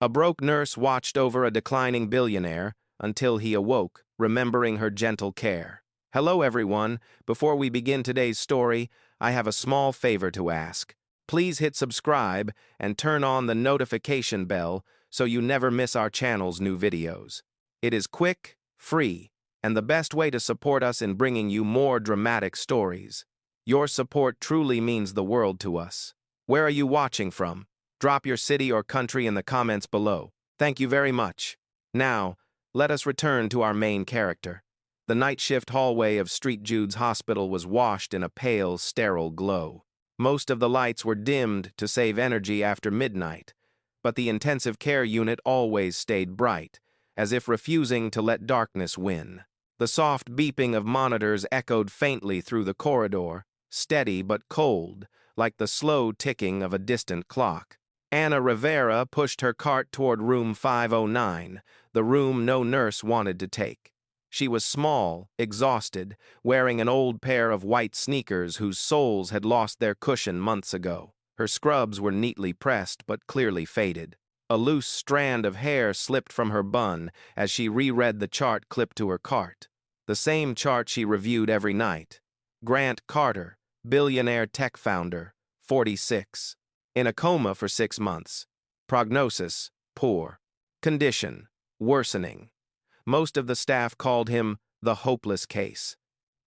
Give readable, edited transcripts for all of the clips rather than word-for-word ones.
A broke nurse watched over a declining billionaire until he awoke, remembering her gentle care. Hello, everyone. Before we begin today's story, I have a small favor to ask. Please hit subscribe and turn on the notification bell so you never miss our channel's new videos. It is quick, free, and the best way to support us in bringing you more dramatic stories. Your support truly means the world to us. Where are you watching from? Drop your city or country in the comments below. Thank you very much. Now, let us return to our main character. The night shift hallway of St. Jude's Hospital was washed in a pale, sterile glow. Most of the lights were dimmed to save energy after midnight, but the intensive care unit always stayed bright, as if refusing to let darkness win. The soft beeping of monitors echoed faintly through the corridor, steady but cold, like the slow ticking of a distant clock. Anna Rivera pushed her cart toward room 509, the room no nurse wanted to take. She was small, exhausted, wearing an old pair of white sneakers whose soles had lost their cushion months ago. Her scrubs were neatly pressed but clearly faded. A loose strand of hair slipped from her bun as she reread the chart clipped to her cart. The same chart she reviewed every night. Grant Carter, billionaire tech founder, 46. In a coma for 6 months. Prognosis, poor. Condition, worsening. Most of the staff called him the hopeless case.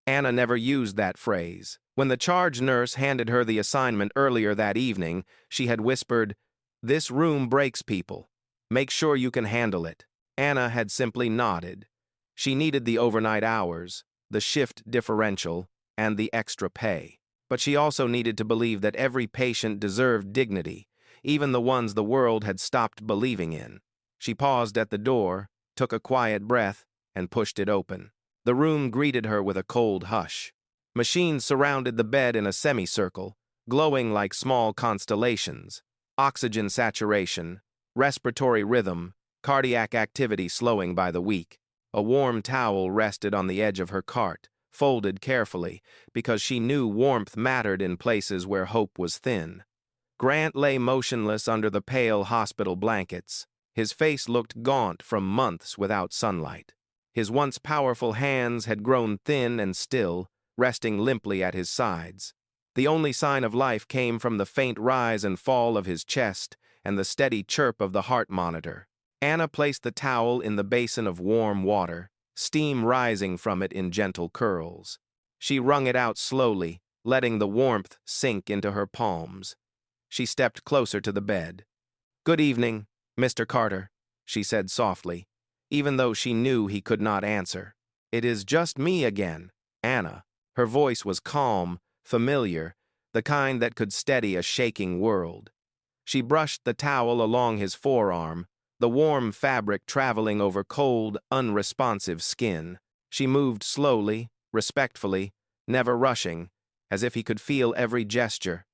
Anna never used that phrase. When the charge nurse handed her the assignment earlier that evening, she had whispered, "This room breaks people. Make sure you can handle it." Anna had simply nodded. She needed the overnight hours, the shift differential, and the extra pay. But she also needed to believe that every patient deserved dignity, even the ones the world had stopped believing in. She paused at the door, took a quiet breath, and pushed it open. The room greeted her with a cold hush. Machines surrounded the bed in a semicircle, glowing like small constellations. Oxygen saturation, respiratory rhythm, cardiac activity slowing by the week. A warm towel rested on the edge of her cart, folded carefully, because she knew warmth mattered in places where hope was thin. Grant lay motionless under the pale hospital blankets. His face looked gaunt from months without sunlight. His once powerful hands had grown thin and still, resting limply at his sides. The only sign of life came from the faint rise and fall of his chest and the steady chirp of the heart monitor. Anna placed the towel in the basin of warm water, steam rising from it in gentle curls. She wrung it out slowly, letting the warmth sink into her palms. She stepped closer to the bed. "Good evening, Mr. Carter," she said softly, even though she knew he could not answer. "It is just me again, Anna." Her voice was calm, familiar, the kind that could steady a shaking world. She brushed the towel along his forearm, the warm fabric traveling over cold, unresponsive skin. She moved slowly, respectfully, never rushing, as if he could feel every gesture.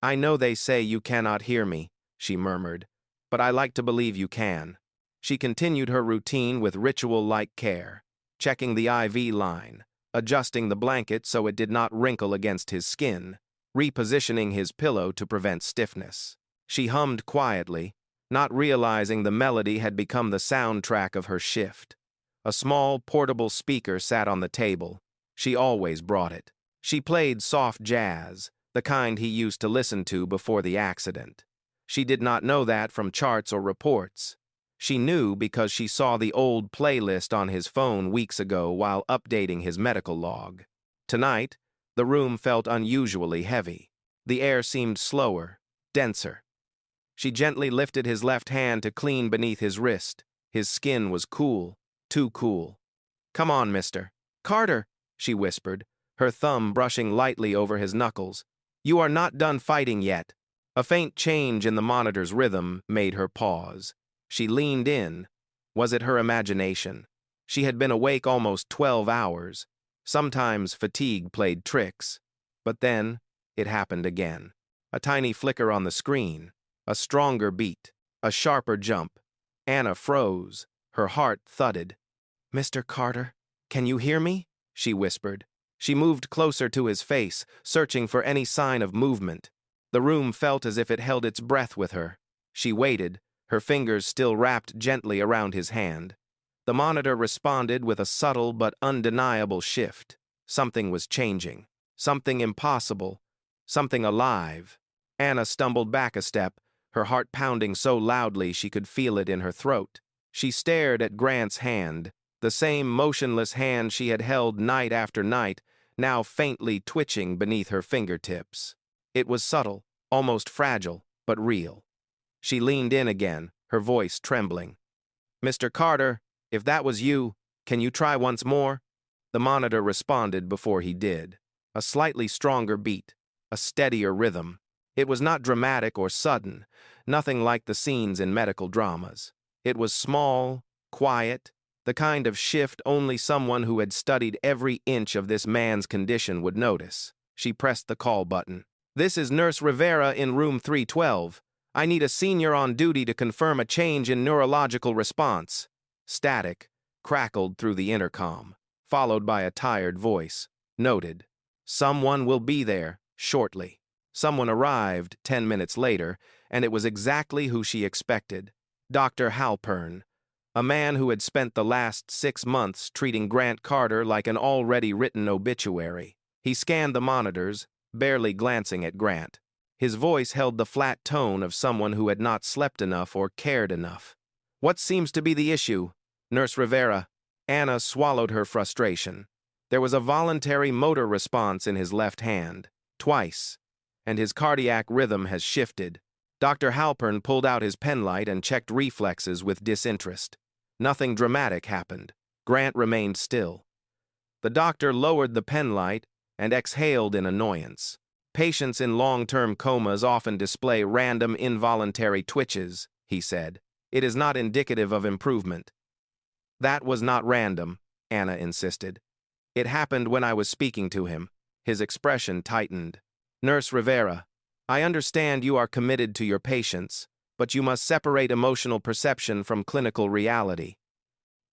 "I know they say you cannot hear me," she murmured, "but I like to believe you can." She continued her routine with ritual-like care, checking the IV line, adjusting the blanket so it did not wrinkle against his skin, repositioning his pillow to prevent stiffness. She hummed quietly, not realizing the melody had become the soundtrack of her shift. A small, portable speaker sat on the table. She always brought it. She played soft jazz, the kind he used to listen to before the accident. She did not know that from charts or reports. She knew because she saw the old playlist on his phone weeks ago while updating his medical log. Tonight, the room felt unusually heavy. The air seemed slower, denser. She gently lifted his left hand to clean beneath his wrist. His skin was cool, too cool. "Come on, Mr. Carter," she whispered, her thumb brushing lightly over his knuckles. "You are not done fighting yet." A faint change in the monitor's rhythm made her pause. She leaned in. Was it her imagination? She had been awake almost 12 hours. Sometimes fatigue played tricks. But then, it happened again. A tiny flicker on the screen. A stronger beat. A sharper jump. Anna froze. Her heart thudded. "Mr. Carter, can you hear me?" she whispered. She moved closer to his face, searching for any sign of movement. The room felt as if it held its breath with her. She waited, her fingers still wrapped gently around his hand. The monitor responded with a subtle but undeniable shift. Something was changing. Something impossible. Something alive. Anna stumbled back a step, her heart pounding so loudly she could feel it in her throat. She stared at Grant's hand, the same motionless hand she had held night after night, now faintly twitching beneath her fingertips. It was subtle, almost fragile, but real. She leaned in again, her voice trembling. "Mr. Carter, if that was you, can you try once more?" The monitor responded before he did. A slightly stronger beat, a steadier rhythm. It was not dramatic or sudden, nothing like the scenes in medical dramas. It was small, quiet, the kind of shift only someone who had studied every inch of this man's condition would notice. She pressed the call button. "This is Nurse Rivera in room 312. I need a senior on duty to confirm a change in neurological response." Static crackled through the intercom, followed by a tired voice. Noted. "Someone will be there shortly." Someone arrived 10 minutes later, and it was exactly who she expected. Dr. Halpern, a man who had spent the last 6 months treating Grant Carter like an already written obituary. He scanned the monitors, barely glancing at Grant. His voice held the flat tone of someone who had not slept enough or cared enough. "What seems to be the issue, Nurse Rivera?" Anna swallowed her frustration. There was a voluntary motor response in his left hand, twice, and his cardiac rhythm has shifted. Dr. Halpern pulled out his penlight and checked reflexes with disinterest. Nothing dramatic happened. Grant remained still. The doctor lowered the penlight and exhaled in annoyance. "Patients in long-term comas often display random involuntary twitches," he said. "It is not indicative of improvement." "That was not random," Anna insisted. "It happened when I was speaking to him." His expression tightened. "Nurse Rivera, I understand you are committed to your patients, but you must separate emotional perception from clinical reality."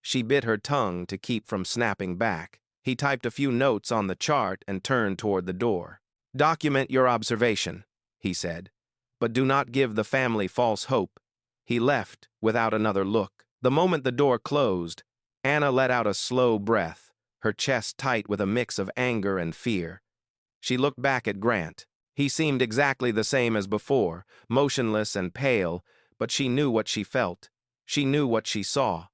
She bit her tongue to keep from snapping back. He typed a few notes on the chart and turned toward the door. "Document your observation," he said, "but do not give the family false hope." He left without another look. The moment the door closed, Anna let out a slow breath, her chest tight with a mix of anger and fear. She looked back at Grant. He seemed exactly the same as before, motionless and pale, but she knew what she felt. She knew what she saw.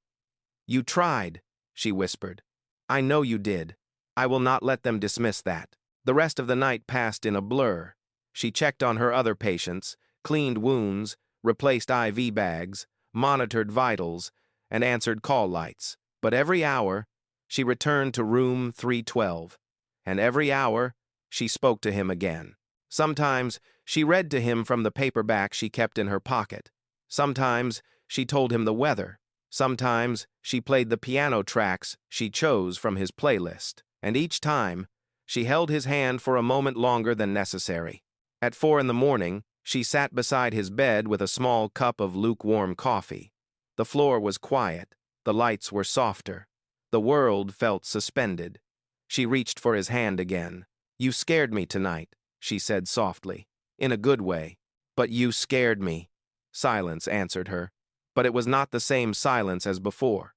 "You tried," she whispered. "I know you did. I will not let them dismiss that." The rest of the night passed in a blur. She checked on her other patients, cleaned wounds, replaced IV bags, monitored vitals, and answered call lights. But every hour, she returned to room 312. And every hour, she spoke to him again. Sometimes, she read to him from the paperback she kept in her pocket. Sometimes, she told him the weather. Sometimes, she played the piano tracks she chose from his playlist. And each time, she held his hand for a moment longer than necessary. At 4 in the morning, she sat beside his bed with a small cup of lukewarm coffee. The floor was quiet. The lights were softer. The world felt suspended. She reached for his hand again. "You scared me tonight," she said softly. "In a good way. But you scared me." Silence answered her. But it was not the same silence as before.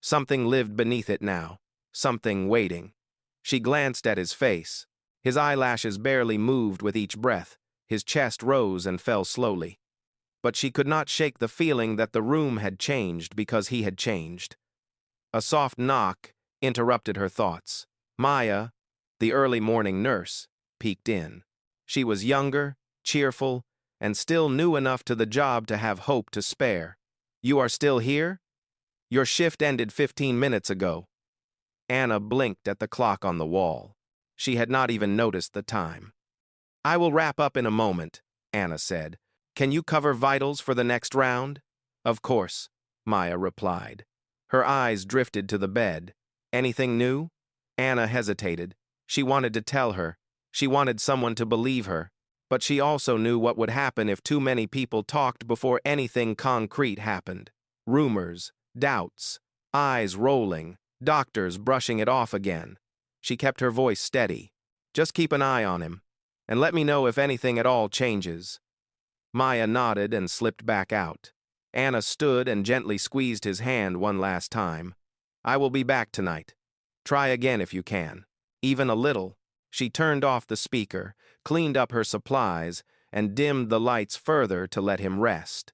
Something lived beneath it now. Something waiting. She glanced at his face. His eyelashes barely moved with each breath. His chest rose and fell slowly. But she could not shake the feeling that the room had changed because he had changed. A soft knock interrupted her thoughts. Maya, the early morning nurse, peeked in. She was younger, cheerful, and still new enough to the job to have hope to spare. "You are still here? Your shift ended 15 minutes ago." Anna blinked at the clock on the wall. She had not even noticed the time. "I will wrap up in a moment," Anna said. "Can you cover vitals for the next round?" "Of course," Maya replied. Her eyes drifted to the bed. "Anything new?" Anna hesitated. She wanted to tell her. She wanted someone to believe her. But she also knew what would happen if too many people talked before anything concrete happened. Rumors, doubts, eyes rolling, doctors brushing it off again. She kept her voice steady. "Just keep an eye on him, and let me know if anything at all changes." Maya nodded and slipped back out. Anna stood and gently squeezed his hand one last time. I will be back tonight. Try again if you can. Even a little. She turned off the speaker, cleaned up her supplies, and dimmed the lights further to let him rest.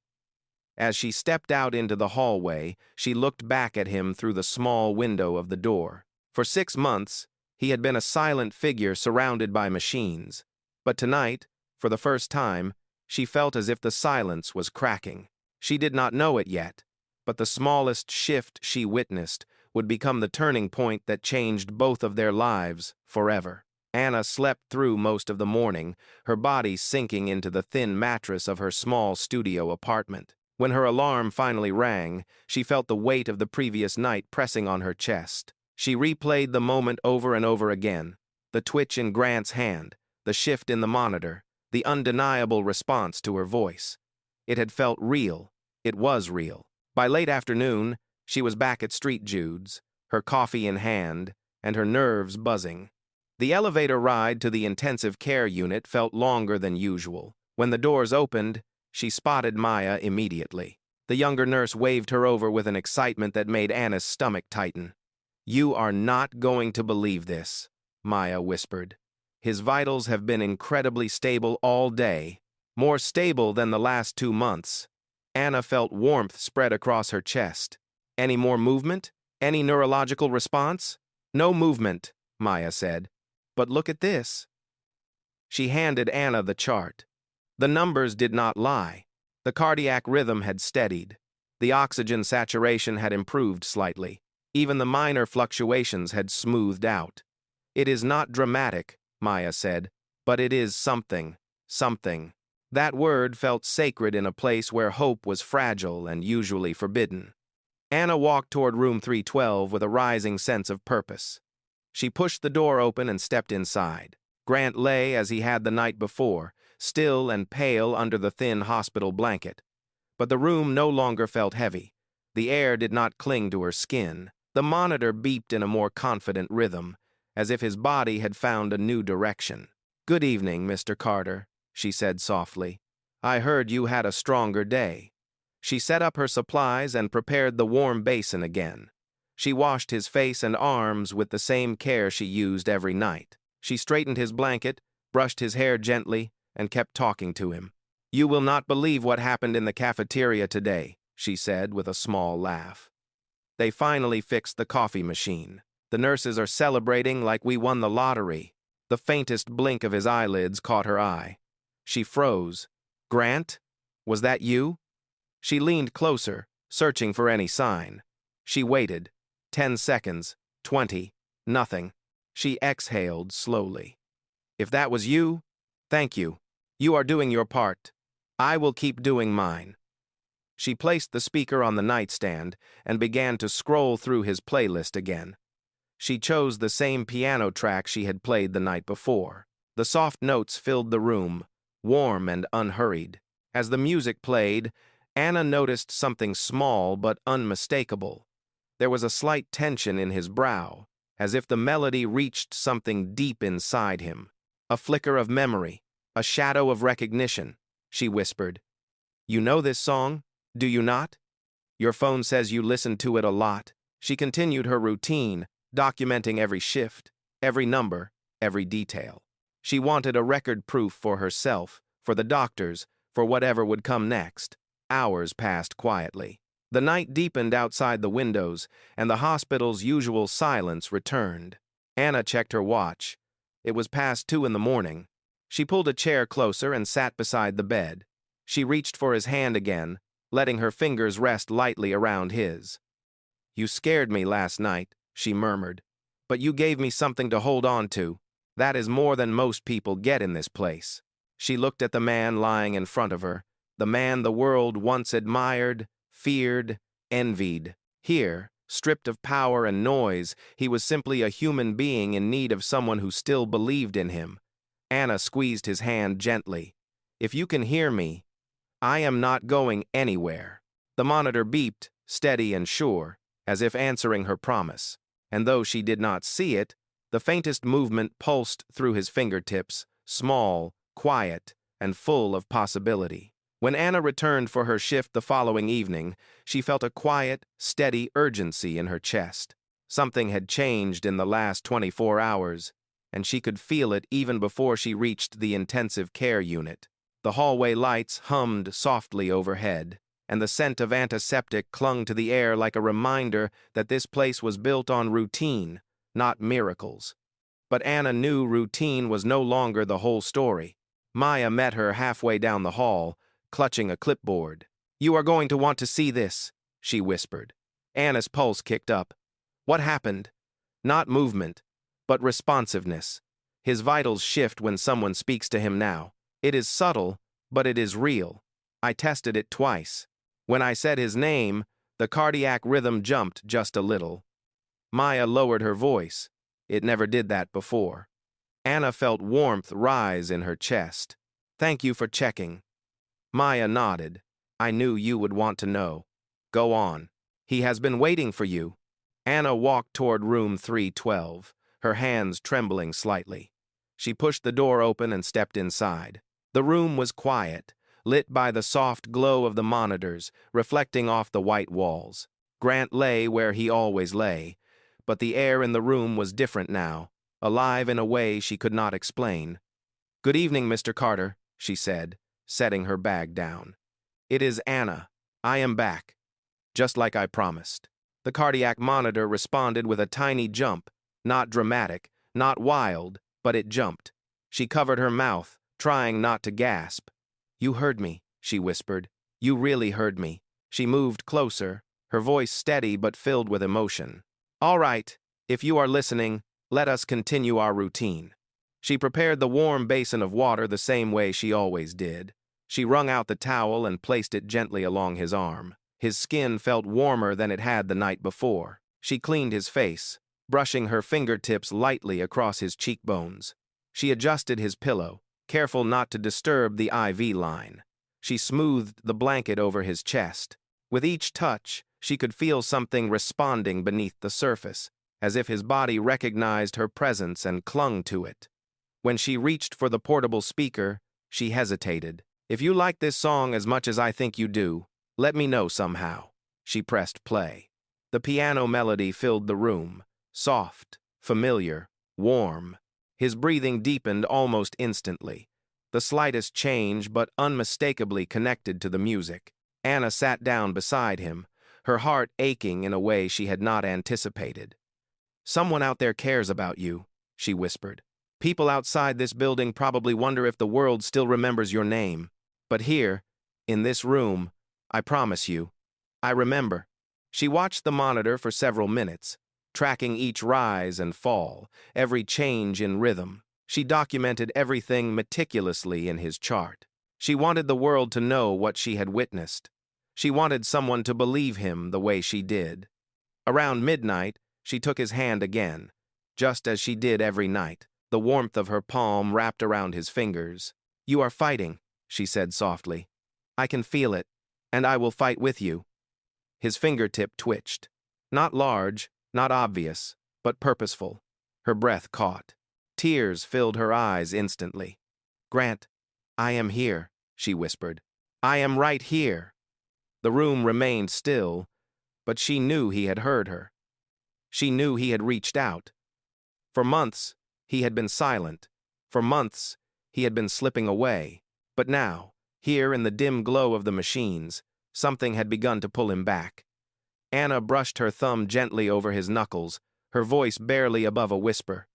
As she stepped out into the hallway, she looked back at him through the small window of the door. For 6 months, he had been a silent figure surrounded by machines. But tonight, for the first time, she felt as if the silence was cracking. She did not know it yet, but the smallest shift she witnessed would become the turning point that changed both of their lives forever. Anna slept through most of the morning, her body sinking into the thin mattress of her small studio apartment. When her alarm finally rang, she felt the weight of the previous night pressing on her chest. She replayed the moment over and over again, the twitch in Grant's hand, the shift in the monitor, the undeniable response to her voice. It had felt real. It was real. By late afternoon, she was back at Street Jude's, her coffee in hand, and her nerves buzzing. The elevator ride to the intensive care unit felt longer than usual. When the doors opened, she spotted Maya immediately. The younger nurse waved her over with an excitement that made Anna's stomach tighten. "You are not going to believe this," Maya whispered. "His vitals have been incredibly stable all day, more stable than the last 2 months." Anna felt warmth spread across her chest. "Any more movement? Any neurological response?" "No movement," Maya said. "But look at this." She handed Anna the chart. The numbers did not lie. The cardiac rhythm had steadied. The oxygen saturation had improved slightly. Even the minor fluctuations had smoothed out. "It is not dramatic," Maya said, "but it is something. Something." That word felt sacred in a place where hope was fragile and usually forbidden. Anna walked toward room 312 with a rising sense of purpose. She pushed the door open and stepped inside. Grant lay as he had the night before, still and pale under the thin hospital blanket. But the room no longer felt heavy. The air did not cling to her skin. The monitor beeped in a more confident rhythm, as if his body had found a new direction. "Good evening, Mr. Carter," she said softly. "I heard you had a stronger day." She set up her supplies and prepared the warm basin again. She washed his face and arms with the same care she used every night. She straightened his blanket, brushed his hair gently, and kept talking to him. "You will not believe what happened in the cafeteria today," she said with a small laugh. "They finally fixed the coffee machine. The nurses are celebrating like we won the lottery." The faintest blink of his eyelids caught her eye. She froze. "Grant? Was that you?" She leaned closer, searching for any sign. She waited. 10 seconds, 20, nothing. She exhaled slowly. "If that was you, thank you. You are doing your part. I will keep doing mine." She placed the speaker on the nightstand and began to scroll through his playlist again. She chose the same piano track she had played the night before. The soft notes filled the room, warm and unhurried. As the music played, Anna noticed something small but unmistakable. There was a slight tension in his brow, as if the melody reached something deep inside him. A flicker of memory, a shadow of recognition. She whispered, "You know this song, do you not? Your phone says you listen to it a lot." She continued her routine, documenting every shift, every number, every detail. She wanted a record proof for herself, for the doctors, for whatever would come next. Hours passed quietly. The night deepened outside the windows, and the hospital's usual silence returned. Anna checked her watch. It was past 2 in the morning. She pulled a chair closer and sat beside the bed. She reached for his hand again, letting her fingers rest lightly around his. "You scared me last night," she murmured, "but you gave me something to hold on to. That is more than most people get in this place." She looked at the man lying in front of her, the man the world once admired, feared, envied. Here, stripped of power and noise, he was simply a human being in need of someone who still believed in him. Anna squeezed his hand gently. "If you can hear me, I am not going anywhere." The monitor beeped, steady and sure, as if answering her promise. And though she did not see it, the faintest movement pulsed through his fingertips, small, quiet, and full of possibility. When Anna returned for her shift the following evening, she felt a quiet, steady urgency in her chest. Something had changed in the last 24 hours, and she could feel it even before she reached the intensive care unit. The hallway lights hummed softly overhead, and the scent of antiseptic clung to the air like a reminder that this place was built on routine, not miracles. But Anna knew routine was no longer the whole story. Maya met her halfway down the hall, clutching a clipboard. "You are going to want to see this," she whispered. Anna's pulse kicked up. What happened? Not movement, but responsiveness. His vitals shift when someone speaks to him now. It is subtle, but it is real. I tested it twice. When I said his name, the cardiac rhythm jumped just a little. Maya lowered her voice. It never did that before. Anna felt warmth rise in her chest. "Thank you for checking." Maya nodded. "I knew you would want to know. Go on. He has been waiting for you." Anna walked toward room 312, her hands trembling slightly. She pushed the door open and stepped inside. The room was quiet, lit by the soft glow of the monitors, reflecting off the white walls. Grant lay where he always lay, but the air in the room was different now, alive in a way she could not explain. "Good evening, Mr. Carter," she said, setting her bag down. "It is Anna. I am back. Just like I promised." The cardiac monitor responded with a tiny jump, not dramatic, not wild, but it jumped. She covered her mouth, trying not to gasp. "You heard me," she whispered. "You really heard me." She moved closer, her voice steady but filled with emotion. "All right, if you are listening, let us continue our routine." She prepared the warm basin of water the same way she always did. She wrung out the towel and placed it gently along his arm. His skin felt warmer than it had the night before. She cleaned his face, brushing her fingertips lightly across his cheekbones. She adjusted his pillow, careful not to disturb the IV line. She smoothed the blanket over his chest. With each touch, she could feel something responding beneath the surface, as if his body recognized her presence and clung to it. When she reached for the portable speaker, she hesitated. "If you like this song as much as I think you do, let me know somehow." She pressed play. The piano melody filled the room, soft, familiar, warm. His breathing deepened almost instantly. The slightest change, but unmistakably connected to the music. Anna sat down beside him, her heart aching in a way she had not anticipated. "Someone out there cares about you," she whispered. "People outside this building probably wonder if the world still remembers your name. But here, in this room, I promise you, I remember." She watched the monitor for several minutes, tracking each rise and fall, every change in rhythm. She documented everything meticulously in his chart. She wanted the world to know what she had witnessed. She wanted someone to believe him the way she did. Around midnight, she took his hand again, just as she did every night, the warmth of her palm wrapped around his fingers. "You are fighting," she said softly. "I can feel it, and I will fight with you." His fingertip twitched. Not large, not obvious, but purposeful. Her breath caught. Tears filled her eyes instantly. "Grant, I am here," she whispered. "I am right here." The room remained still, but she knew he had heard her. She knew he had reached out. For months, he had been silent. For months, he had been slipping away. But now, here in the dim glow of the machines, something had begun to pull him back. Anna brushed her thumb gently over his knuckles, her voice barely above a whisper.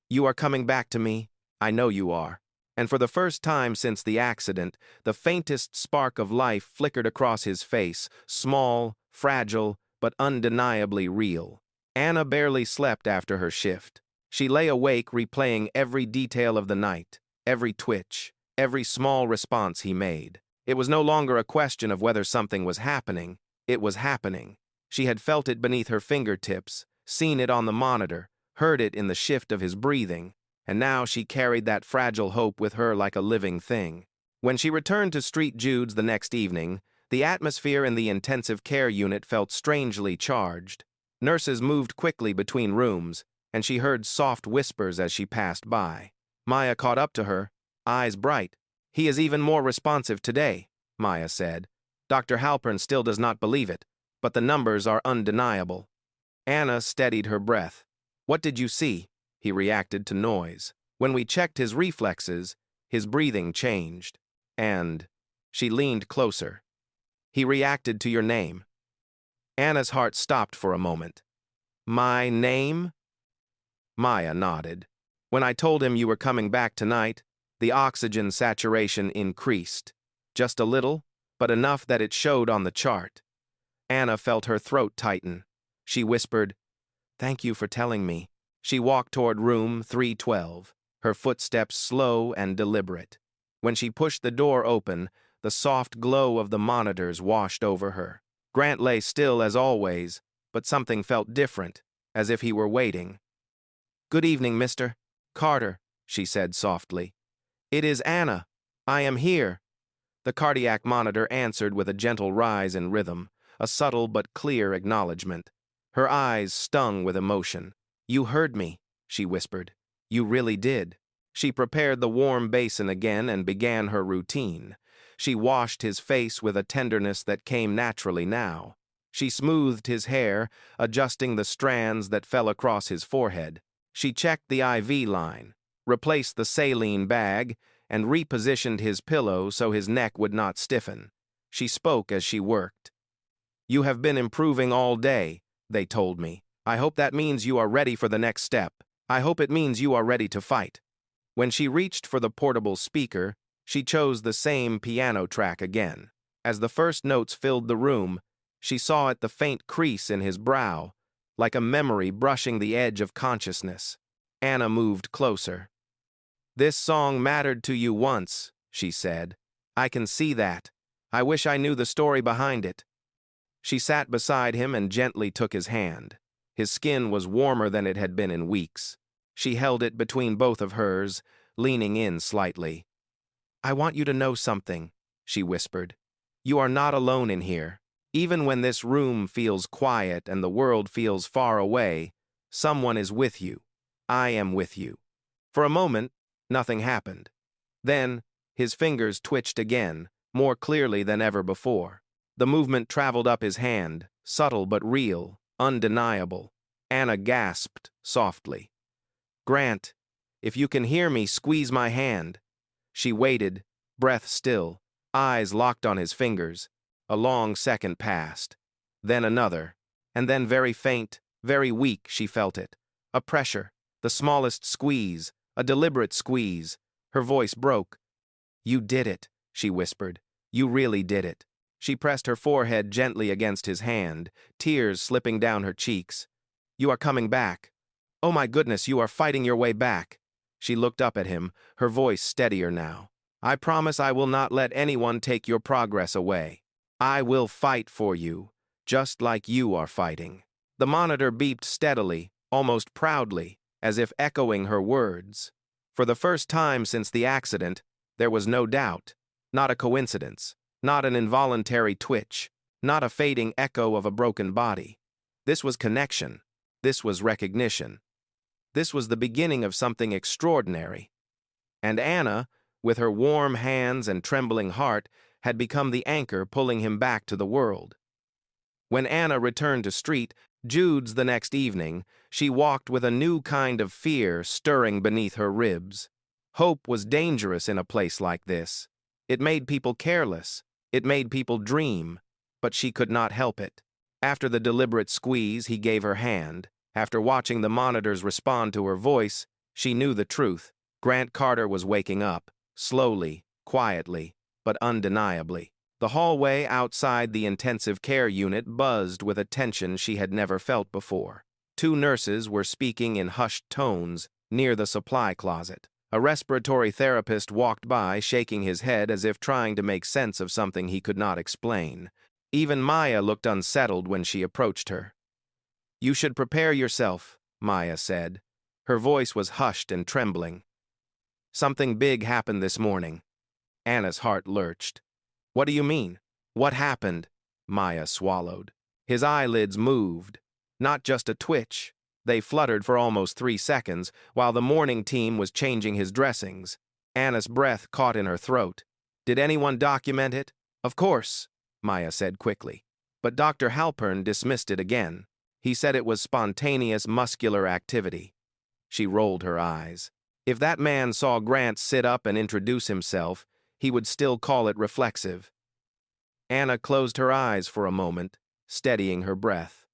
"You are coming back to me. I know you are." And for the first time since the accident, the faintest spark of life flickered across his face, small, fragile, but undeniably real. Anna barely slept after her shift. She lay awake replaying every detail of the night, every twitch, every small response he made. It was no longer a question of whether something was happening. It was happening. She had felt it beneath her fingertips, seen it on the monitor, heard it in the shift of his breathing, and now she carried that fragile hope with her like a living thing. When she returned to St. Jude's the next evening, the atmosphere in the intensive care unit felt strangely charged. Nurses moved quickly between rooms, and she heard soft whispers as she passed by. Maya caught up to her, eyes bright. "He is even more responsive today," Maya said. Dr. Halpern still does not believe it, but the numbers are undeniable. Anna steadied her breath. What did you see? He reacted to noise. When we checked his reflexes, his breathing changed. And she leaned closer. He reacted to your name. Anna's heart stopped for a moment. My name? Maya nodded. When I told him you were coming back tonight, the oxygen saturation increased. Just a little, but enough that it showed on the chart. Anna felt her throat tighten. She whispered, "Thank you for telling me." She walked toward room 312, her footsteps slow and deliberate. When she pushed the door open, the soft glow of the monitors washed over her. Grant lay still as always, but something felt different, as if he were waiting. "Good evening, Mr. Carter," she said softly. "It is Anna. I am here." The cardiac monitor answered with a gentle rise in rhythm, a subtle but clear acknowledgement. Her eyes stung with emotion. "You heard me," she whispered. "You really did." She prepared the warm basin again and began her routine. She washed his face with a tenderness that came naturally now. She smoothed his hair, adjusting the strands that fell across his forehead. She checked the IV line, replaced the saline bag, and repositioned his pillow so his neck would not stiffen. She spoke as she worked. "You have been improving all day," they told me. "I hope that means you are ready for the next step. I hope it means you are ready to fight." When she reached for the portable speaker, she chose the same piano track again. As the first notes filled the room, she saw the faint crease in his brow, like a memory brushing the edge of consciousness. Anna moved closer. "This song mattered to you once," she said. "I can see that. I wish I knew the story behind it." She sat beside him and gently took his hand. His skin was warmer than it had been in weeks. She held it between both of hers, leaning in slightly. "I want you to know something," she whispered. "You are not alone in here. Even when this room feels quiet and the world feels far away, someone is with you. I am with you." For a moment, nothing happened. Then, his fingers twitched again, more clearly than ever before. The movement traveled up his hand, subtle but real, undeniable. Anna gasped softly. "Grant, if you can hear me, squeeze my hand." She waited, breath still, eyes locked on his fingers. A long second passed. Then another. And then very faint, very weak, she felt it. A pressure, the smallest squeeze, a deliberate squeeze. Her voice broke. "You did it," she whispered. "You really did it." She pressed her forehead gently against his hand, tears slipping down her cheeks. "You are coming back. Oh my goodness, you are fighting your way back." She looked up at him, her voice steadier now. "I promise I will not let anyone take your progress away. I will fight for you, just like you are fighting." The monitor beeped steadily, almost proudly, as if echoing her words. For the first time since the accident, there was no doubt, not a coincidence, not an involuntary twitch, not a fading echo of a broken body. This was connection. This was recognition. This was the beginning of something extraordinary. And Anna, with her warm hands and trembling heart, had become the anchor pulling him back to the world. When Anna returned to Street Jude's the next evening, she walked with a new kind of fear stirring beneath her ribs. Hope was dangerous in a place like this. It made people careless. It made people dream. But she could not help it. After the deliberate squeeze, he gave her hand. After watching the monitors respond to her voice, she knew the truth. Grant Carter was waking up, slowly, quietly, but undeniably. The hallway outside the intensive care unit buzzed with a tension she had never felt before. Two nurses were speaking in hushed tones near the supply closet. A respiratory therapist walked by, shaking his head as if trying to make sense of something he could not explain. Even Maya looked unsettled when she approached her. "You should prepare yourself," Maya said. Her voice was hushed and trembling. "Something big happened this morning." Anna's heart lurched. "What do you mean? What happened?" Maya swallowed. His eyelids moved. Not just a twitch. They fluttered for almost 3 seconds, while the morning team was changing his dressings. Anna's breath caught in her throat. "Did anyone document it? Of course, Maya said quickly. But Dr. Halpern dismissed it again. He said it was spontaneous muscular activity. She rolled her eyes. If that man saw Grant sit up and introduce himself, he would still call it reflexive. Anna closed her eyes for a moment, steadying her breath.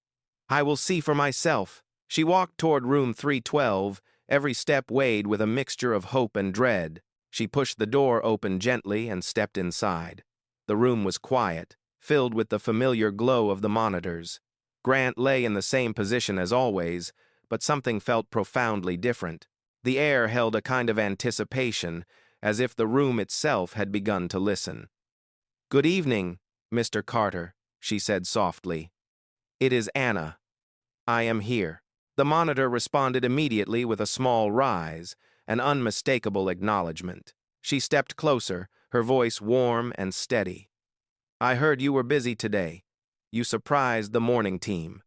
I will see for myself. She walked toward room 312, every step weighed with a mixture of hope and dread. She pushed the door open gently and stepped inside. The room was quiet, filled with the familiar glow of the monitors. Grant lay in the same position as always, but something felt profoundly different. The air held a kind of anticipation, as if the room itself had begun to listen. Good evening, Mr. Carter, she said softly. It is Anna. I am here. The monitor responded immediately with a small rise, an unmistakable acknowledgement. She stepped closer, her voice warm and steady. I heard you were busy today. You surprised the morning team.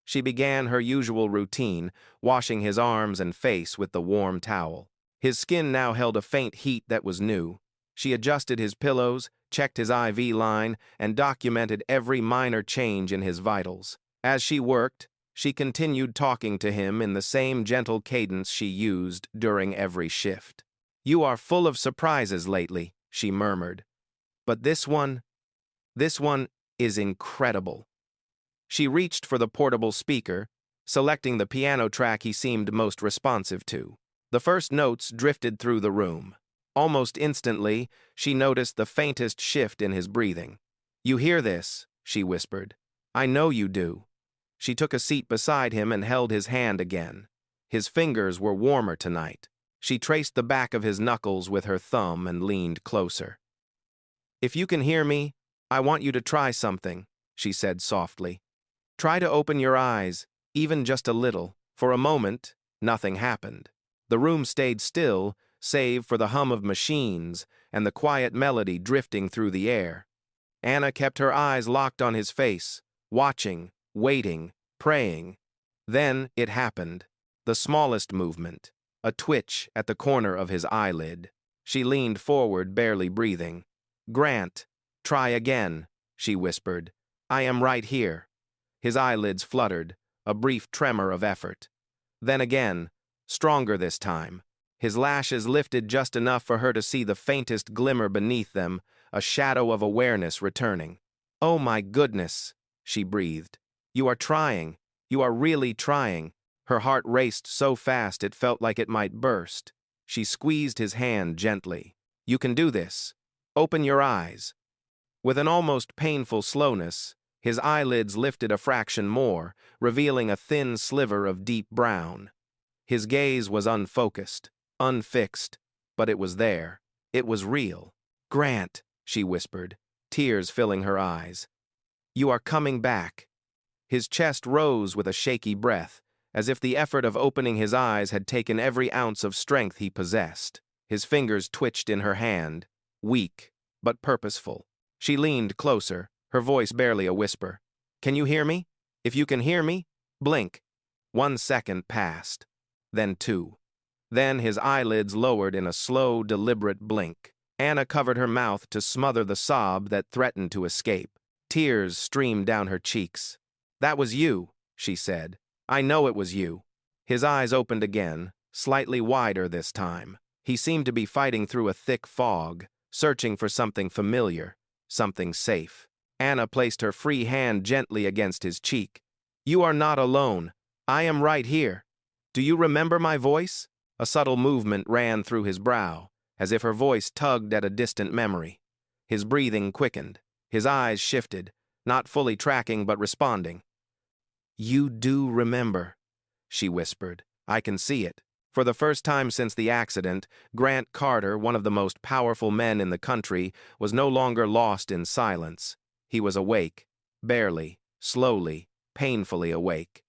She began her usual routine, washing his arms and face with the warm towel. His skin now held a faint heat that was new. She adjusted his pillows, checked his IV line, and documented every minor change in his vitals. As she worked, she continued talking to him in the same gentle cadence she used during every shift. You are full of surprises lately, she murmured. But this one is incredible. She reached for the portable speaker, selecting the piano track he seemed most responsive to. The first notes drifted through the room. Almost instantly, she noticed the faintest shift in his breathing. You hear this, she whispered. I know you do. She took a seat beside him and held his hand again. His fingers were warmer tonight. She traced the back of his knuckles with her thumb and leaned closer. If you can hear me, I want you to try something, she said softly. Try to open your eyes, even just a little. For a moment, nothing happened. The room stayed still, save for the hum of machines and the quiet melody drifting through the air. Anna kept her eyes locked on his face, watching, waiting, praying. Then it happened. The smallest movement, a twitch at the corner of his eyelid. She leaned forward, barely breathing. Grant, try again, she whispered. I am right here. His eyelids fluttered, a brief tremor of effort. Then again, stronger this time. His lashes lifted just enough for her to see the faintest glimmer beneath them, a shadow of awareness returning. Oh my goodness, she breathed. You are trying. You are really trying. Her heart raced so fast it felt like it might burst. She squeezed his hand gently. You can do this. Open your eyes. With an almost painful slowness, his eyelids lifted a fraction more, revealing a thin sliver of deep brown. His gaze was unfocused, unfixed, but it was there. It was real. Grant, she whispered, tears filling her eyes. You are coming back. His chest rose with a shaky breath, as if the effort of opening his eyes had taken every ounce of strength he possessed. His fingers twitched in her hand, weak, but purposeful. She leaned closer, her voice barely a whisper. Can you hear me? If you can hear me, blink. 1 second passed. Then 2. Then his eyelids lowered in a slow, deliberate blink. Anna covered her mouth to smother the sob that threatened to escape. Tears streamed down her cheeks. That was you, she said. I know it was you. His eyes opened again, slightly wider this time. He seemed to be fighting through a thick fog, searching for something familiar, something safe. Anna placed her free hand gently against his cheek. You are not alone. I am right here. Do you remember my voice? A subtle movement ran through his brow, as if her voice tugged at a distant memory. His breathing quickened. His eyes shifted, not fully tracking but responding. You do remember, she whispered. I can see it. For the first time since the accident, Grant Carter, one of the most powerful men in the country, was no longer lost in silence. He was awake, barely, slowly, painfully awake.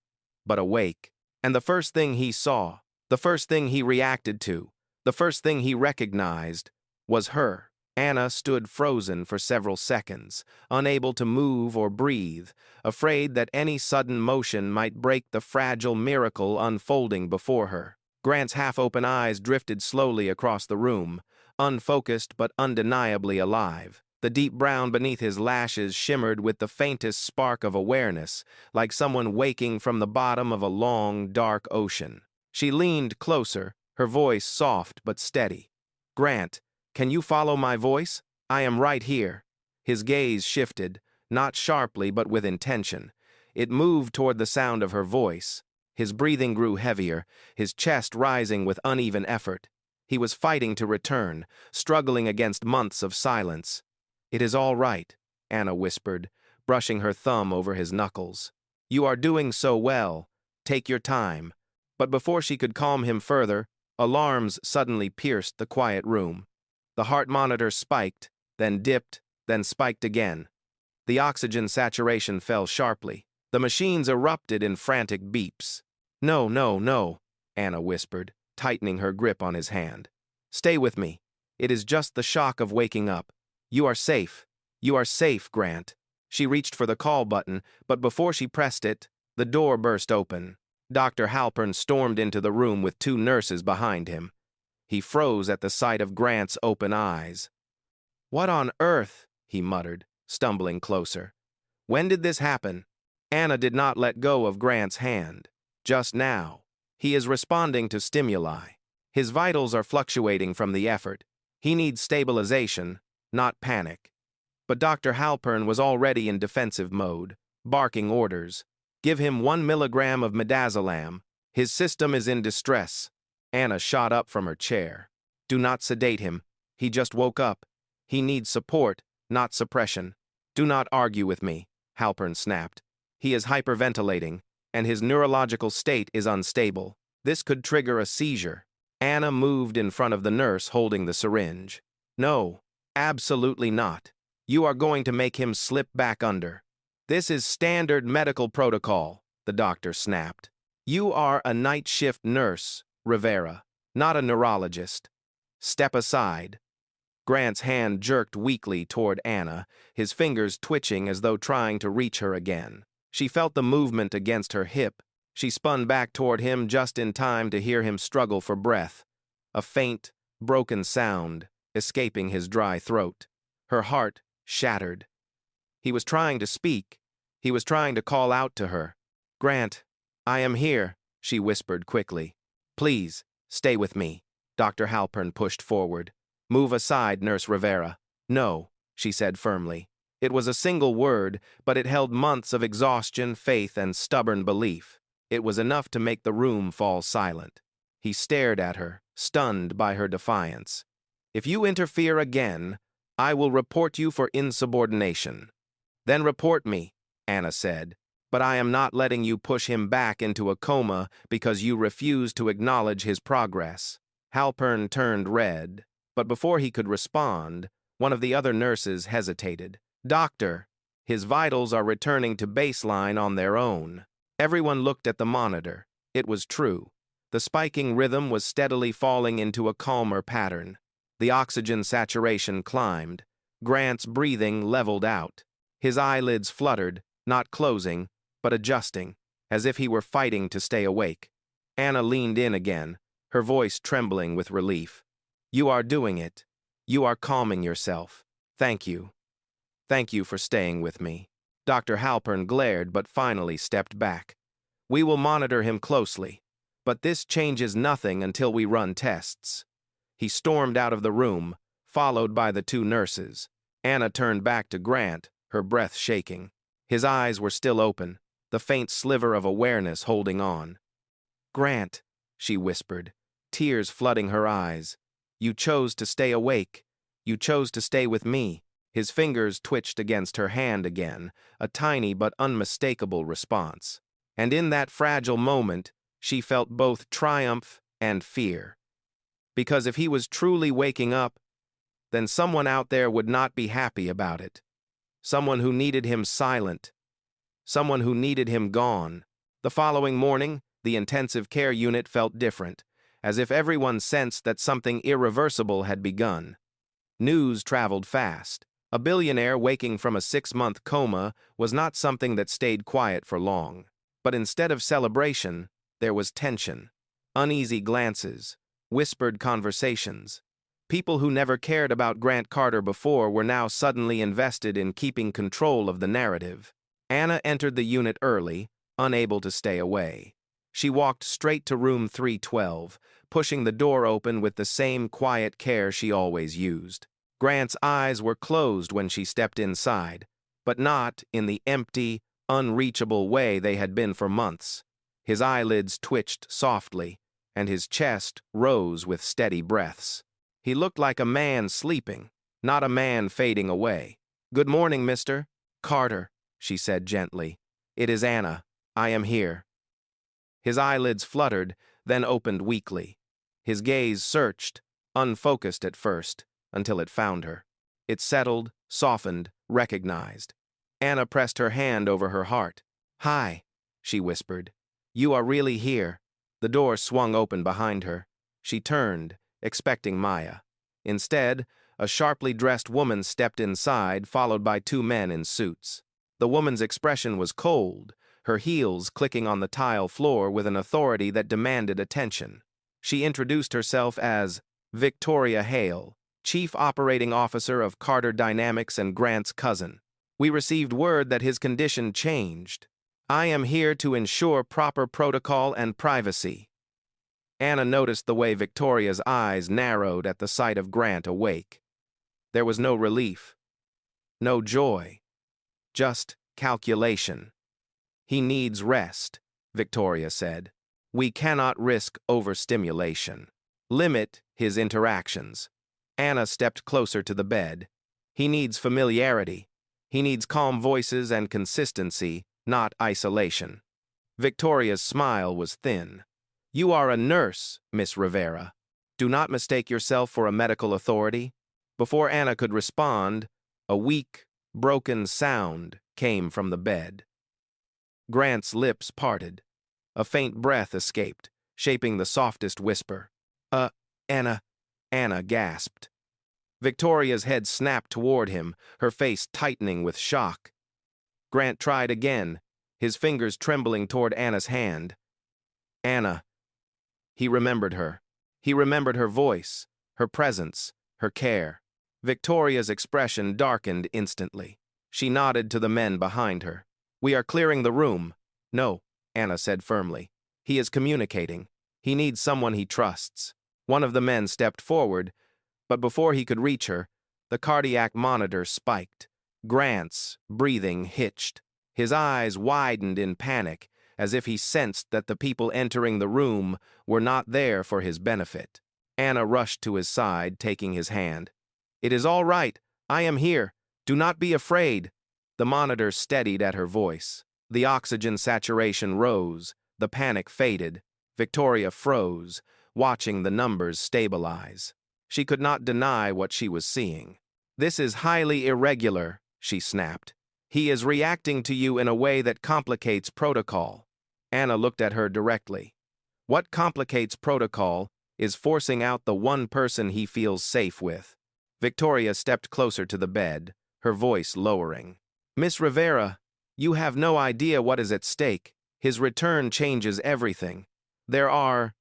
But awake. And the first thing he saw, the first thing he reacted to, the first thing he recognized, was her. Anna stood frozen for several seconds, unable to move or breathe, afraid that any sudden motion might break the fragile miracle unfolding before her. Grant's half-open eyes drifted slowly across the room, unfocused but undeniably alive. The deep brown beneath his lashes shimmered with the faintest spark of awareness, like someone waking from the bottom of a long, dark ocean. She leaned closer, her voice soft but steady. "Grant, can you follow my voice? I am right here." His gaze shifted, not sharply but with intention. It moved toward the sound of her voice. His breathing grew heavier, his chest rising with uneven effort. He was fighting to return, struggling against months of silence. "It is all right," Anna whispered, brushing her thumb over his knuckles. "You are doing so well. Take your time." But before she could calm him further, alarms suddenly pierced the quiet room. The heart monitor spiked, then dipped, then spiked again. The oxygen saturation fell sharply. The machines erupted in frantic beeps. "No, no, no," Anna whispered, tightening her grip on his hand. "Stay with me. It is just the shock of waking up. You are safe. You are safe, Grant." She reached for the call button, but before she pressed it, the door burst open. Dr. Halpern stormed into the room with 2 nurses behind him. He froze at the sight of Grant's open eyes. "What on earth?" he muttered, stumbling closer. "When did this happen?" Anna did not let go of Grant's hand. "Just now. He is responding to stimuli. His vitals are fluctuating from the effort. He needs stabilization, not panic." But Dr. Halpern was already in defensive mode, barking orders. "Give him 1 milligram of midazolam. His system is in distress." Anna shot up from her chair. "Do not sedate him. He just woke up. He needs support, not suppression." "Do not argue with me," Halpern snapped. "He is hyperventilating, and his neurological state is unstable. This could trigger a seizure." Anna moved in front of the nurse holding the syringe. "No, absolutely not. You are going to make him slip back under." "This is standard medical protocol," the doctor snapped. "You are a night shift nurse, Rivera, not a neurologist. Step aside." Grant's hand jerked weakly toward Anna, his fingers twitching as though trying to reach her again. She felt the movement against her hip. She spun back toward him just in time to hear him struggle for breath, a faint, broken sound escaping his dry throat. Her heart shattered. He was trying to speak. He was trying to call out to her. "Grant, I am here," she whispered quickly. "Please, stay with me." Dr. Halpern pushed forward. "Move aside, Nurse Rivera." "No," she said firmly. It was a single word, but it held months of exhaustion, faith, and stubborn belief. It was enough to make the room fall silent. He stared at her, stunned by her defiance. "If you interfere again, I will report you for insubordination." "Then report me," Anna said. "But I am not letting you push him back into a coma because you refuse to acknowledge his progress." Halpern turned red, but before he could respond, one of the other nurses hesitated. "Doctor, his vitals are returning to baseline on their own." Everyone looked at the monitor. It was true. The spiking rhythm was steadily falling into a calmer pattern. The oxygen saturation climbed. Grant's breathing leveled out. His eyelids fluttered, not closing, but adjusting, as if he were fighting to stay awake. Anna leaned in again, her voice trembling with relief. "You are doing it. You are calming yourself. Thank you. Thank you for staying with me." Dr. Halpern glared but finally stepped back. "We will monitor him closely, but this changes nothing until we run tests." He stormed out of the room, followed by the 2 nurses. Anna turned back to Grant, her breath shaking. His eyes were still open, the faint sliver of awareness holding on. "Grant," she whispered, tears flooding her eyes. "You chose to stay awake. You chose to stay with me." His fingers twitched against her hand again, a tiny but unmistakable response. And in that fragile moment, she felt both triumph and fear. Because if he was truly waking up, then someone out there would not be happy about it. Someone who needed him silent. Someone who needed him gone. The following morning, the intensive care unit felt different, as if everyone sensed that something irreversible had begun. News traveled fast. A billionaire waking from a 6-month coma was not something that stayed quiet for long. But instead of celebration, there was tension. Uneasy glances, whispered conversations. People who never cared about Grant Carter before were now suddenly invested in keeping control of the narrative. Anna entered the unit early, unable to stay away. She walked straight to room 312, pushing the door open with the same quiet care she always used. Grant's eyes were closed when she stepped inside, but not in the empty, unreachable way they had been for months. His eyelids twitched softly, and his chest rose with steady breaths. He looked like a man sleeping, not a man fading away. "Good morning, Mr. Carter," she said gently. "It is Anna. I am here." His eyelids fluttered, then opened weakly. His gaze searched, unfocused at first, until it found her. It settled, softened, recognized. Anna pressed her hand over her heart. "Hi," she whispered. "You are really here." The door swung open behind her. She turned, expecting Maya. Instead, a sharply dressed woman stepped inside, followed by two men in suits. The woman's expression was cold, her heels clicking on the tile floor with an authority that demanded attention. She introduced herself as Victoria Hale, Chief Operating Officer of Carter Dynamics and Grant's cousin. "We received word that his condition changed. I am here to ensure proper protocol and privacy." Anna noticed the way Victoria's eyes narrowed at the sight of Grant awake. There was no relief, no joy, just calculation. "He needs rest," Victoria said. "We cannot risk overstimulation. Limit his interactions." Anna stepped closer to the bed. "He needs familiarity. He needs calm voices and consistency, not isolation." Victoria's smile was thin. "You are a nurse, Miss Rivera. Do not mistake yourself for a medical authority." Before Anna could respond, a weak, broken sound came from the bed. Grant's lips parted. A faint breath escaped, shaping the softest whisper. Anna," Anna gasped. Victoria's head snapped toward him, her face tightening with shock. Grant tried again, his fingers trembling toward Anna's hand. "Anna." He remembered her. He remembered her voice, her presence, her care. Victoria's expression darkened instantly. She nodded to the men behind her. "We are clearing the room." "No," Anna said firmly. "He is communicating. He needs someone he trusts." One of the men stepped forward, but before he could reach her, the cardiac monitor spiked. Grant's breathing hitched. His eyes widened in panic, as if he sensed that the people entering the room were not there for his benefit. Anna rushed to his side, taking his hand. "It is all right. I am here. Do not be afraid." The monitor steadied at her voice. The oxygen saturation rose. The panic faded. Victoria froze, watching the numbers stabilize. She could not deny what she was seeing. "This is highly irregular," she snapped. "He is reacting to you in a way that complicates protocol." Anna looked at her directly. What complicates protocol is forcing out the one person he feels safe with. Victoria stepped closer to the bed, her voice lowering. "Miss Rivera, you have no idea what is at stake. His return changes everything. There are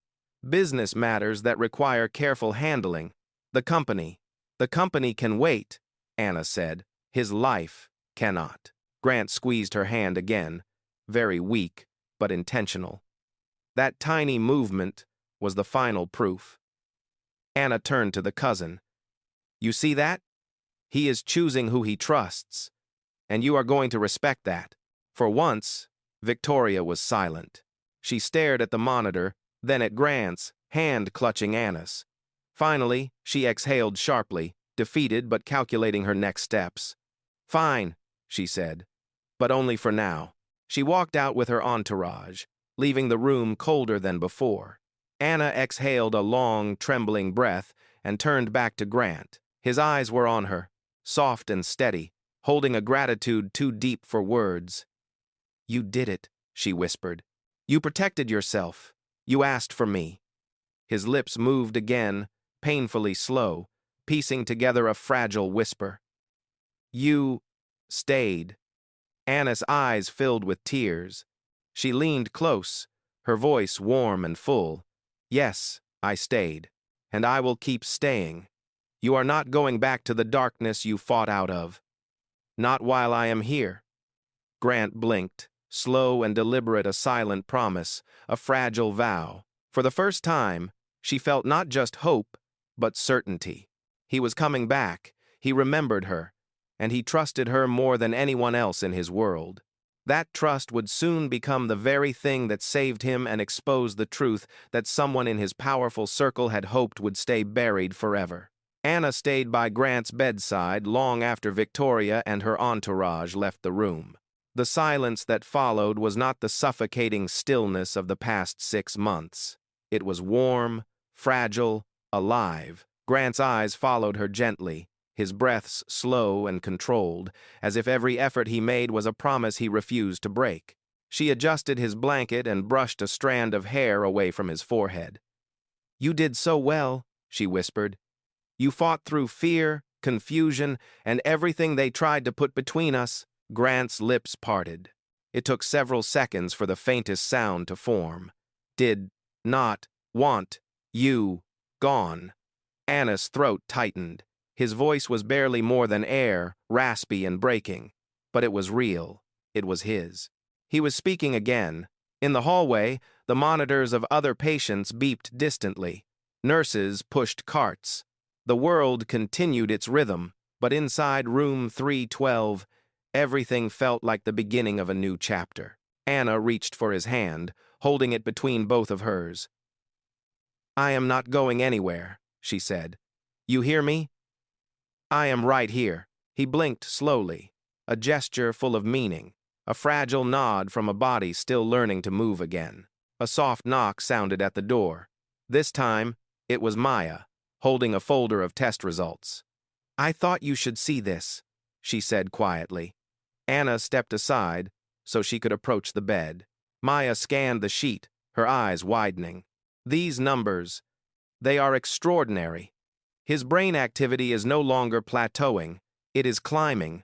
business matters that require careful handling. The company can wait," Anna said. "His life cannot." Grant squeezed her hand again, very weak, but intentional. That tiny movement was the final proof. Anna turned to the cousin. "You see that? He is choosing who he trusts, and you are going to respect that." For once, Victoria was silent. She stared at the monitor, then at Grant's, hand clutching Anna's. Finally, she exhaled sharply, defeated but calculating her next steps. "Fine," she said, "but only for now." She walked out with her entourage, leaving the room colder than before. Anna exhaled a long, trembling breath and turned back to Grant. His eyes were on her, soft and steady, holding a gratitude too deep for words. "You did it," she whispered. "You protected yourself. You asked for me." His lips moved again, painfully slow, piecing together a fragile whisper. "You stayed." Anna's eyes filled with tears. She leaned close, her voice warm and full. "Yes, I stayed, and I will keep staying." You are not going back to the darkness you fought out of. Not while I am here. Grant blinked, slow and deliberate, a silent promise, a fragile vow. For the first time, she felt not just hope, but certainty. He was coming back, he remembered her, and he trusted her more than anyone else in his world. That trust would soon become the very thing that saved him and exposed the truth that someone in his powerful circle had hoped would stay buried forever. Anna stayed by Grant's bedside long after Victoria and her entourage left the room. The silence that followed was not the suffocating stillness of the past 6 months. It was warm, fragile, alive. Grant's eyes followed her gently, his breaths slow and controlled, as if every effort he made was a promise he refused to break. She adjusted his blanket and brushed a strand of hair away from his forehead. "You did so well," she whispered. "You fought through fear, confusion, and everything they tried to put between us." Grant's lips parted. It took several seconds for the faintest sound to form. "Did not want you gone." Anna's throat tightened. His voice was barely more than air, raspy and breaking. But it was real. It was his. He was speaking again. In the hallway, the monitors of other patients beeped distantly. Nurses pushed carts. The world continued its rhythm, but inside room 312, everything felt like the beginning of a new chapter. Anna reached for his hand, holding it between both of hers. "I am not going anywhere," she said. "You hear me? I am right here." He blinked slowly, a gesture full of meaning, a fragile nod from a body still learning to move again. A soft knock sounded at the door. This time, it was Maya, holding a folder of test results. "I thought you should see this," she said quietly. Anna stepped aside so she could approach the bed. Maya scanned the sheet, her eyes widening. "These numbers, they are extraordinary. His brain activity is no longer plateauing, it is climbing.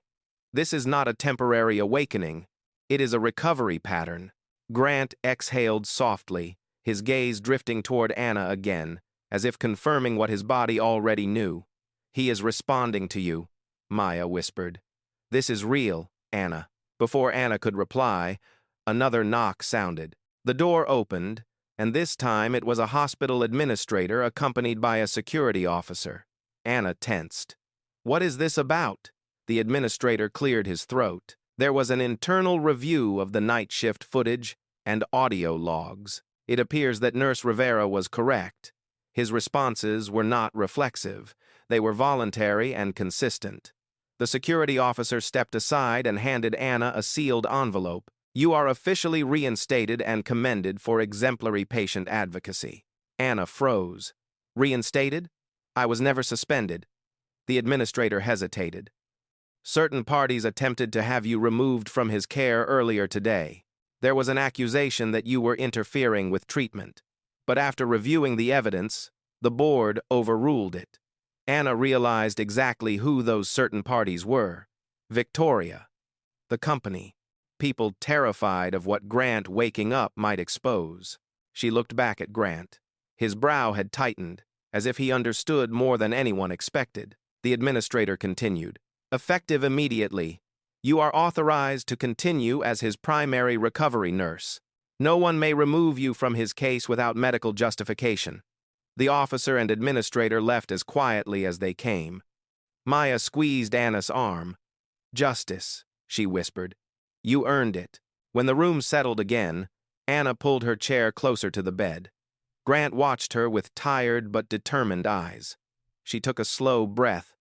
This is not a temporary awakening, it is a recovery pattern." Grant exhaled softly, his gaze drifting toward Anna again, as if confirming what his body already knew. "He is responding to you," Maya whispered. "This is real, Anna." Before Anna could reply, another knock sounded. The door opened, and this time it was a hospital administrator accompanied by a security officer. Anna tensed. "What is this about?" The administrator cleared his throat. There was an internal review of the night shift footage and audio logs. It appears that Nurse Rivera was correct. His responses were not reflexive. They were voluntary and consistent. The security officer stepped aside and handed Anna a sealed envelope. "You are officially reinstated and commended for exemplary patient advocacy." Anna froze. "Reinstated? I was never suspended." The administrator hesitated. "Certain parties attempted to have you removed from his care earlier today. There was an accusation that you were interfering with treatment. But after reviewing the evidence, the board overruled it." Anna realized exactly who those certain parties were. Victoria. The company. People terrified of what Grant waking up might expose. She looked back at Grant. His brow had tightened, as if he understood more than anyone expected. The administrator continued. "Effective immediately, you are authorized to continue as his primary recovery nurse. No one may remove you from his case without medical justification." The officer and administrator left as quietly as they came. Maya squeezed Anna's arm. "Justice," she whispered. "You earned it." When the room settled again, Anna pulled her chair closer to the bed. Grant watched her with tired but determined eyes. She took a slow breath,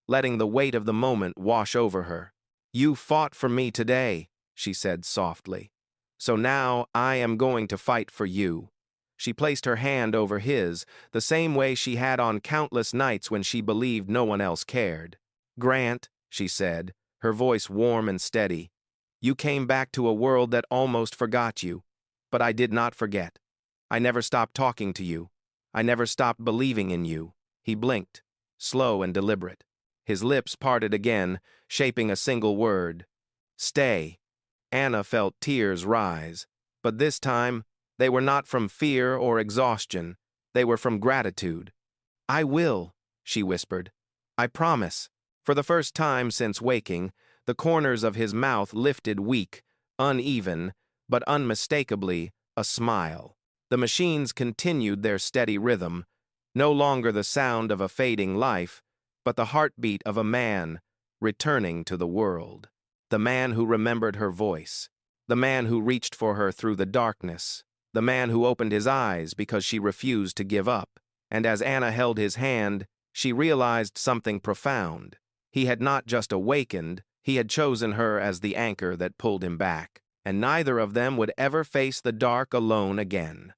letting the weight of the moment wash over her. "You fought for me today," she said softly. "So now I am going to fight for you." She placed her hand over his, the same way she had on countless nights when she believed no one else cared. "Grant," she said, her voice warm and steady, "you came back to a world that almost forgot you. But I did not forget. I never stopped talking to you. I never stopped believing in you." He blinked, slow and deliberate. His lips parted again, shaping a single word. "Stay." Anna felt tears rise, but this time they were not from fear or exhaustion. They were from gratitude. "I will," she whispered. I promise. For the first time since waking, the corners of his mouth lifted weak, uneven, but unmistakably a smile. The machines continued their steady rhythm, no longer the sound of a fading life, but the heartbeat of a man returning to the world. The man who remembered her voice. The man who reached for her through the darkness. The man who opened his eyes because she refused to give up. And as Anna held his hand, she realized something profound. He had not just awakened, he had chosen her as the anchor that pulled him back. And neither of them would ever face the dark alone again.